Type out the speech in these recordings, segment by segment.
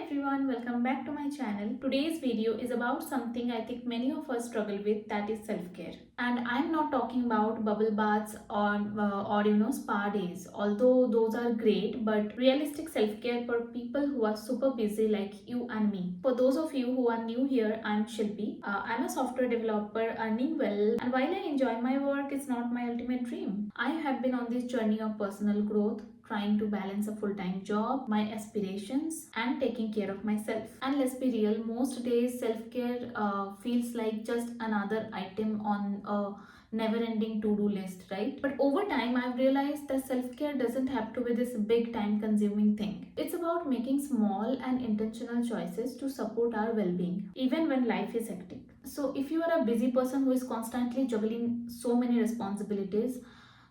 everyone, welcome back to my channel. Today's video is about something I think many of us struggle with, that is self-care. And I'm not talking about bubble baths or spa days, although those are great, but realistic self-care for people who are super busy like you and me. For those of you who are new here, I'm Shilpi. I'm a software developer earning well, and while I enjoy my work, it's not my ultimate dream. I have been on this journey of personal growth, trying to balance a full-time job, my aspirations, and taking care of myself. And let's be real, most days self-care feels like just another item on a never-ending to-do list, right? But over time, I've realized that self-care doesn't have to be this big time-consuming thing. It's about making small and intentional choices to support our well-being, even when life is hectic. So if you are a busy person who is constantly juggling so many responsibilities,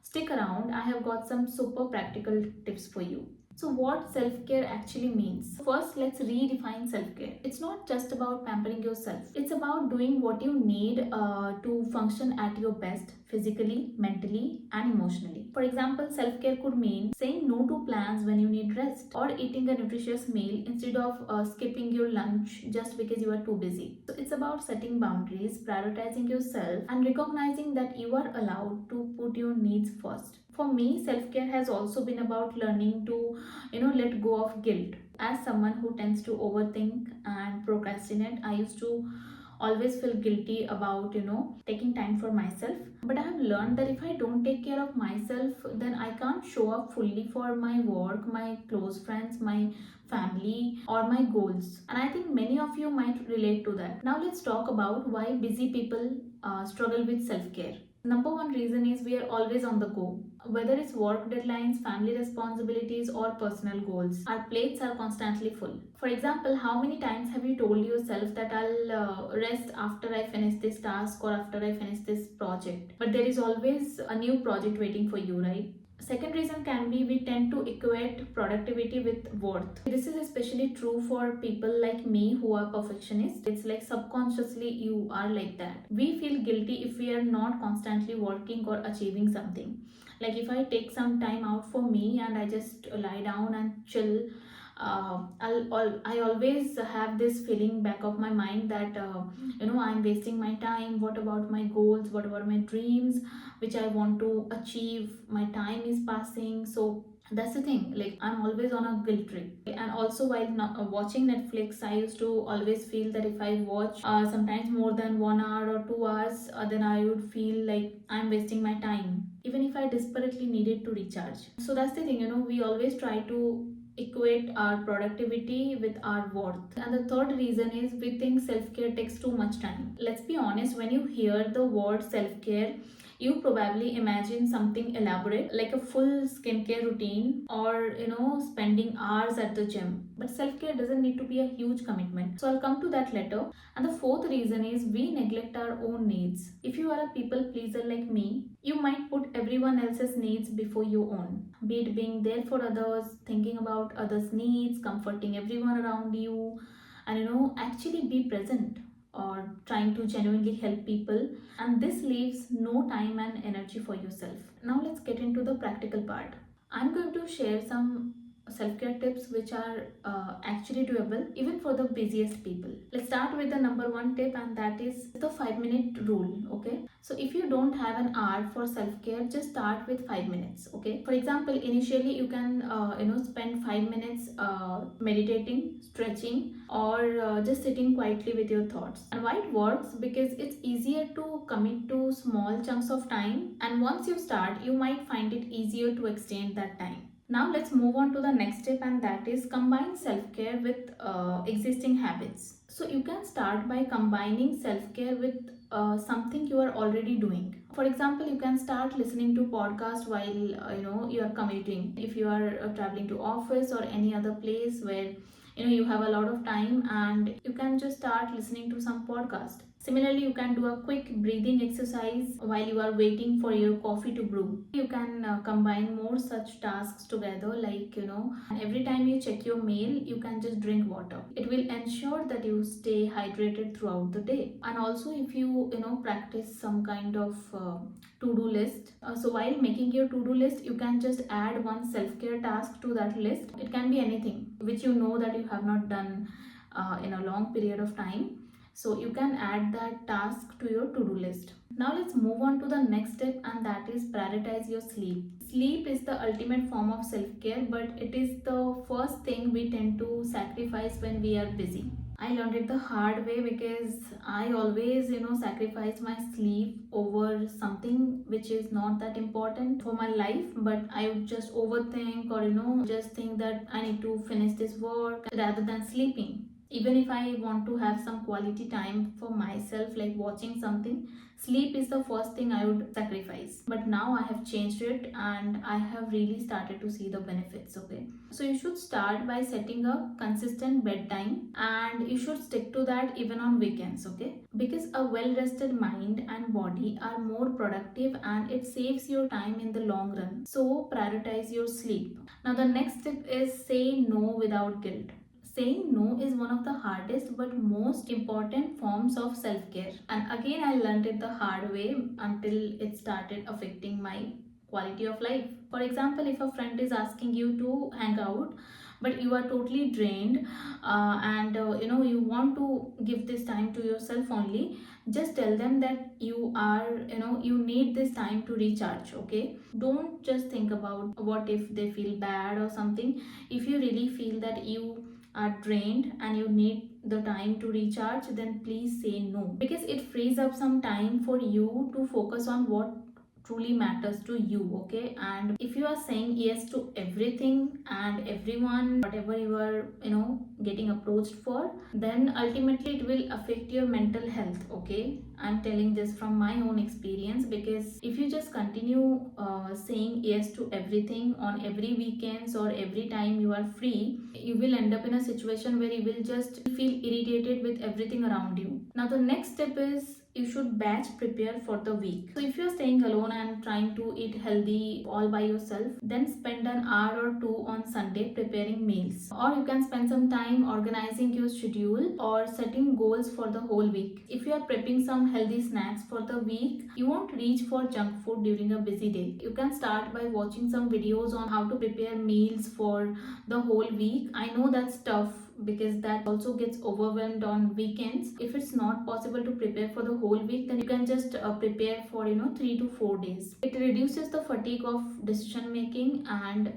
stick around, I have got some super practical tips for you. So, what self care actually means? First, let's redefine self care. It's not just about pampering yourself, it's about doing what you need to function at your best physically, mentally, and emotionally. For example, self care could mean saying no to plans when you need rest, or eating a nutritious meal instead of skipping your lunch just because you are too busy. So, it's about setting boundaries, prioritizing yourself, and recognizing that you are allowed to put your needs first. For me, self care has also been about learning to let go of guilt. As someone who tends to overthink and procrastinate, I used to always feel guilty about taking time for myself. But I have learned that if I don't take care of myself, then I can't show up fully for my work, my close friends, my family, or my goals. And I think many of you might relate to that. Now let's talk about why busy people struggle with self-care. Number one reason is we are always on the go. Whether it's work deadlines, family responsibilities, or personal goals, our plates are constantly full. For example, how many times have you told yourself that I'll rest after I finish this task or after I finish this project? But there is always a new project waiting for you, right? Second reason can be we tend to equate productivity with worth. This is especially true for people like me who are perfectionists. It's like subconsciously you are like that. We feel guilty if we are not constantly working or achieving something. Like if I take some time out for me and I just lie down and chill, I always have this feeling back of my mind that I'm wasting my time. What about my goals? What about my dreams which I want to achieve? My time is passing. So that's the thing, like I'm always on a guilt trip. And also while not, watching Netflix, I used to always feel that if I watch sometimes more than 1 hour or 2 hours, then I would feel like I'm wasting my time even if I desperately needed to recharge. So that's the thing, we always try to equate our productivity with our worth. And the third reason is we think self-care takes too much time. Let's be honest, when you hear the word self-care, you probably imagine something elaborate like a full skincare routine or spending hours at the gym. But self-care doesn't need to be a huge commitment. So I'll come to that later. And the fourth reason is we neglect our own needs. If you are a people pleaser like me, you might put everyone else's needs before your own. Be it being there for others, thinking about others' needs, comforting everyone around you, and actually be present or trying to genuinely help people, and this leaves no time and energy for yourself. Now let's get into the practical part. I'm going to share some self-care tips which are actually doable even for the busiest people. Let's start with the number one tip, and that is the 5-minute rule. Okay, so if you don't have an hour for self-care, just start with 5 minutes. Okay, for example, initially you can spend 5 minutes meditating, stretching, or just sitting quietly with your thoughts. And why it works? Because it's easier to commit to small chunks of time, and once you start, you might find it easier to extend that time. Now let's move on to the next step, and that is combine self-care with existing habits. So you can start by combining self-care with something you are already doing. For example, you can start listening to podcast while you are commuting. If you are traveling to office or any other place where you have a lot of time, and you can just start listening to some podcast. Similarly, you can do a quick breathing exercise while you are waiting for your coffee to brew. You can combine more such tasks together, like every time you check your mail, you can just drink water. It will ensure that you stay hydrated throughout the day. And also, if you practice some kind of to-do list, so while making your to-do list, you can just add one self-care task to that list. It can be anything which you know that you have not done in a long period of time, so you can add that task to your to-do list. Now let's move on to the next step, and that is prioritize your sleep. Sleep is the ultimate form of self-care, but it is the first thing we tend to sacrifice when we are busy. I learned it the hard way because I always sacrifice my sleep over something which is not that important for my life, but I would just overthink or just think that I need to finish this work rather than sleeping. Even if I want to have some quality time for myself, like watching something, sleep is the first thing I would sacrifice. But now I have changed it and I have really started to see the benefits. Okay, so you should start by setting a consistent bedtime, and you should stick to that even on weekends. Okay, because a well rested mind and body are more productive and it saves your time in the long run. So prioritize your sleep. Now the next step is say no without guilt. Saying no is one of the hardest but most important forms of self care. And again, I learned it the hard way until it started affecting my quality of life. For example, if a friend is asking you to hang out, but you are totally drained and you want to give this time to yourself only, just tell them that you need this time to recharge. Okay, don't just think about what if they feel bad or something. If you really feel that you are drained and you need the time to recharge, then please say no, because it frees up some time for you to focus on what truly matters to you. Okay, and if you are saying yes to everything and everyone, whatever you are getting approached for, then ultimately it will affect your mental health. Okay, I'm telling this from my own experience, because if you just continue saying yes to everything on every weekends or every time you are free, you will end up in a situation where you will just feel irritated with everything around you. Now the next step is you should batch prepare for the week. So if you're staying alone and trying to eat healthy all by yourself, then spend an hour or two on Sunday preparing meals. Or you can spend some time organizing your schedule or setting goals for the whole week. If you are prepping some healthy snacks for the week, you won't reach for junk food during a busy day. You can start by watching some videos on how to prepare meals for the whole week. I know that's tough because that also gets overwhelmed on weekends. If it's not possible to prepare for the whole week, then you can just prepare for 3 to 4 days. It reduces the fatigue of decision making and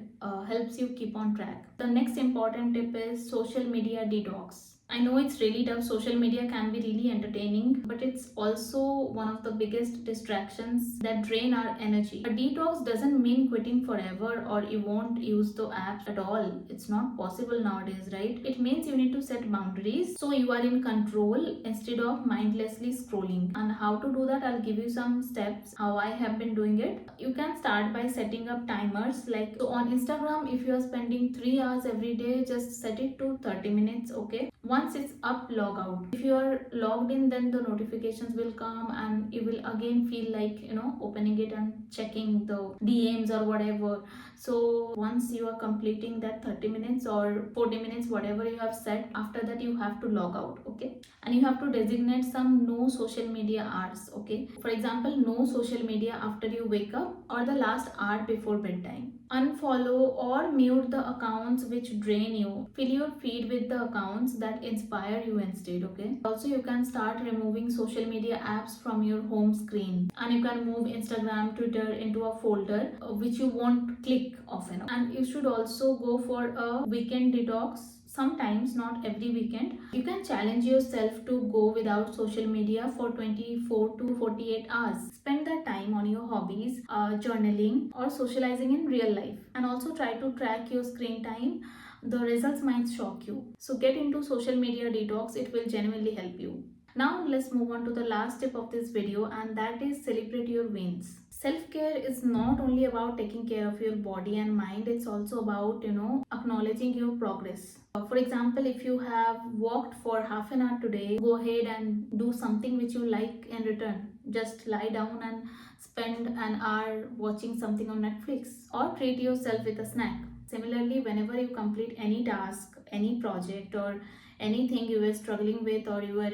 helps you keep on track. The next important tip is social media detox. I know it's really tough. Social media can be really entertaining, but it's also one of the biggest distractions that drain our energy. A detox doesn't mean quitting forever or you won't use the apps at all. It's not possible nowadays, right? It means you need to set boundaries so you are in control instead of mindlessly scrolling. And how to do that, I'll give you some steps how I have been doing it. You can start by setting up timers. Like, so on Instagram, if you are spending 3 hours every day, just set it to 30 minutes. Okay, once it's up, log out. If you are logged in, then the notifications will come and you will again feel like opening it and checking the DMs or whatever. So once you are completing that 30 minutes or 40 minutes, whatever you have set, after that you have to log out. Okay, and you have to designate some no social media hours. Okay, for example, no social media after you wake up or the last hour before bedtime. Unfollow or mute the accounts which drain you. Fill your feed with the accounts that inspire you instead. Okay, also you can start removing social media apps from your home screen, and you can move Instagram, Twitter into a folder which you won't click often. And you should also go for a weekend detox sometimes, not every weekend. You can challenge yourself to go without social media for 24 to 48 hours. Spend that time on your hobbies, journaling, or socializing in real life, and also try to track your screen time. The results might shock you. So get into social media detox, it will genuinely help you. Now let's move on to the last tip of this video, and that is celebrate your wins. Self-care is not only about taking care of your body and mind, it's also about, acknowledging your progress. For example, if you have walked for half an hour today, go ahead and do something which you like in return. Just lie down and spend an hour watching something on Netflix, or treat yourself with a snack. Similarly, whenever you complete any task, any project, or anything you were struggling with, or you were,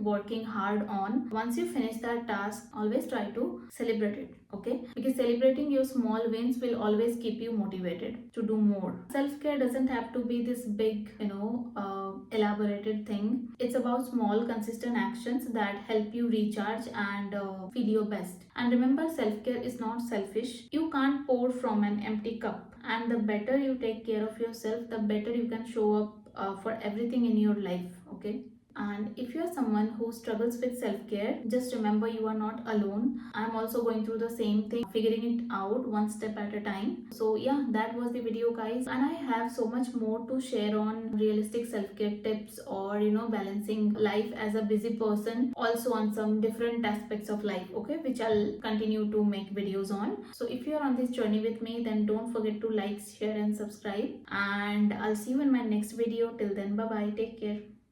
working hard on, once you finish that task, always try to celebrate it. Okay, because celebrating your small wins will always keep you motivated to do more. Self-care doesn't have to be this big, elaborated thing. It's about small consistent actions that help you recharge and feel your best. And remember, self-care is not selfish. You can't pour from an empty cup, and the better you take care of yourself, the better you can show up for everything in your life. Okay, and if you're someone who struggles with self-care, just remember you are not alone. I'm also going through the same thing, figuring it out one step at a time. So yeah, that was the video, guys, and I have so much more to share on realistic self-care tips, or balancing life as a busy person, also on some different aspects of life, okay, which I'll continue to make videos on. So if you're on this journey with me, then don't forget to like, share and subscribe, and I'll see you in my next video. Till then, bye bye, take care.